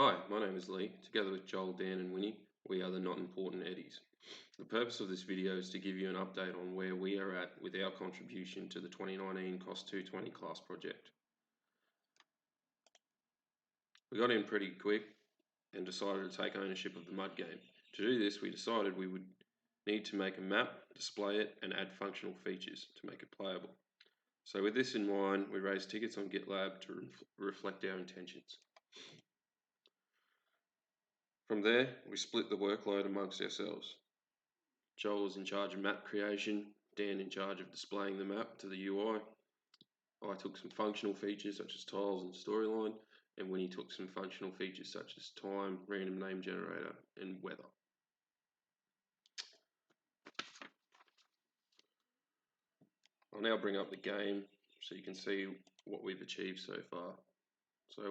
Hi, my name is Lee. Together with Joel, Dan and Winnie, we are the Not Important Eddies. The purpose of this video is to give you an update on where we are at with our contribution to the 2019 COSC220 class project. We got in pretty quick and decided to take ownership of the mud game. To do this, we decided we would need to make a map, display it, and add functional features to make it playable. So with this in mind, we raised tickets on GitLab to reflect our intentions. From there, we split the workload amongst ourselves. Joel was in charge of map creation, Dan in charge of displaying the map to the UI. I took some functional features such as tiles and storyline, and Winnie took some functional features such as time, random name generator, and weather. I'll now bring up the game so you can see what we've achieved so far. So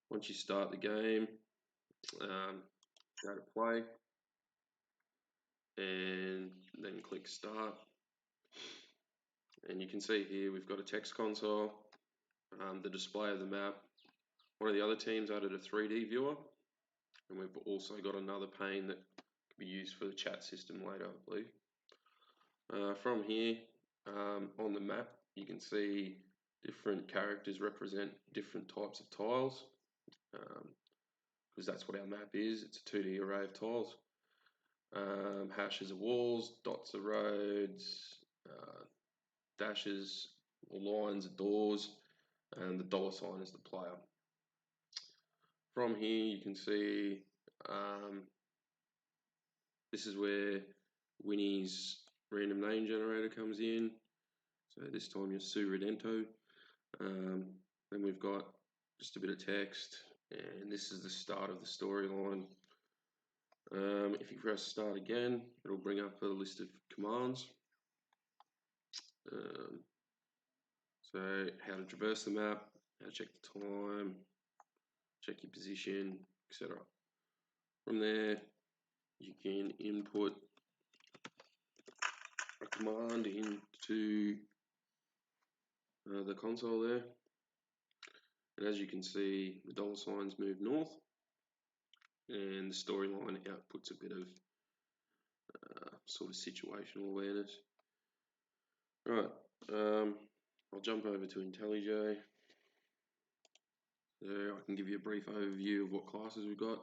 once you start the game, go to play, and then click start. And you can see here we've got a text console, the display of the map. One of the other teams added a 3D viewer, and we've also got another pane that can be used for the chat system later, I believe. From here, on the map, you can see different characters represent different types of tiles, because that's what our map is. It's a 2D array of tiles. Hashes are walls, dots are roads, dashes or lines are doors, and the dollar sign is the player. From here you can see this is where Winnie's random name generator comes in. So this time you're Sue Redento. Then we've got just a bit of text, and this is the start of the storyline. If you press start again, it'll bring up a list of commands. So how to traverse the map, how to check the time, check your position, etc. From there, you can input a command into the console there, and as you can see, the dollar signs move north, and the storyline outputs a bit of sort of situational awareness. Right, I'll jump over to IntelliJ. So I can give you a brief overview of what classes we've got.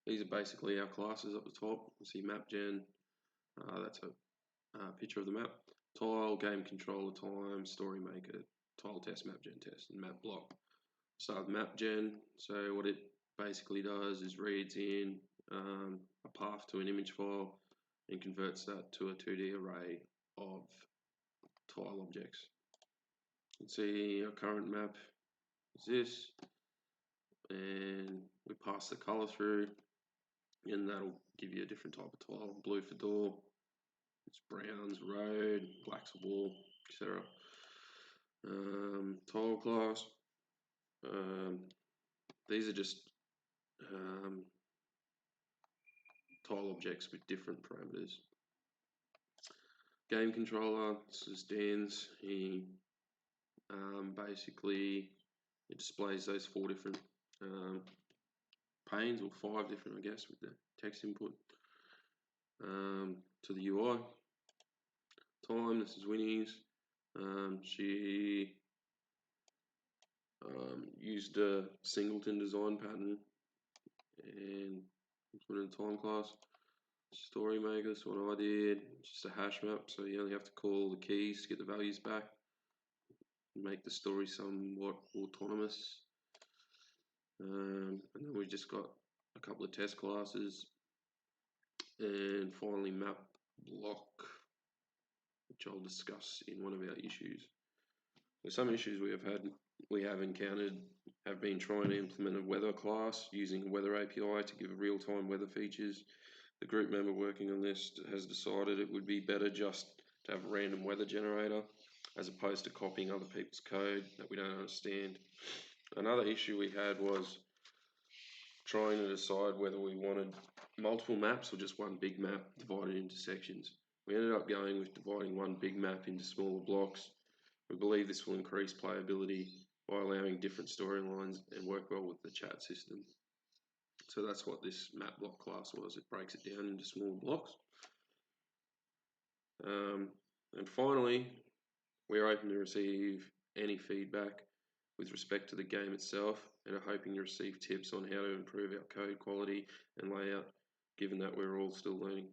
These are basically our classes up the top. You see MapGen, that's a picture of the map. Tile, game controller, time, story maker, tile test, MapGen test, and map block. Start with MapGen. So what it basically does is reads in a path to an image file and converts that to a 2D array of tile objects. You can see our current map is this, and we pass the color through, and that'll give you a different type of tile. Blue for door, it's brown's road, black's wall, etc. Tile class. These are just tile objects with different parameters. Game controller, this is Dan's. He basically it displays those 4 different panes, or 5 different, I guess, with the text input to the UI. Time, this is Winnie's. She used a singleton design pattern and put in a time class. Story maker, that's what I did. Just a hash map, so you only have to call the keys to get the values back and make the story somewhat autonomous. And then we just got a couple of test classes, and finally map block, which I'll discuss in one of our issues. So some issues we have encountered have been trying to implement a weather class using a weather API to give real-time weather features. The group member working on this has decided it would be better just to have a random weather generator as opposed to copying other people's code that we don't understand. Another issue we had was trying to decide whether we wanted multiple maps or just one big map divided into sections. We ended up going with dividing one big map into smaller blocks. We believe this will increase playability by allowing different storylines and work well with the chat system. So that's what this map block class was. It breaks it down into small blocks. And finally, we're open to receive any feedback with respect to the game itself and are hoping to receive tips on how to improve our code quality and layout, given that we're all still learning.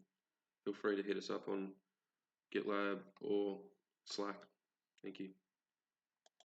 Feel free to hit us up on GitLab or Slack. Thank you.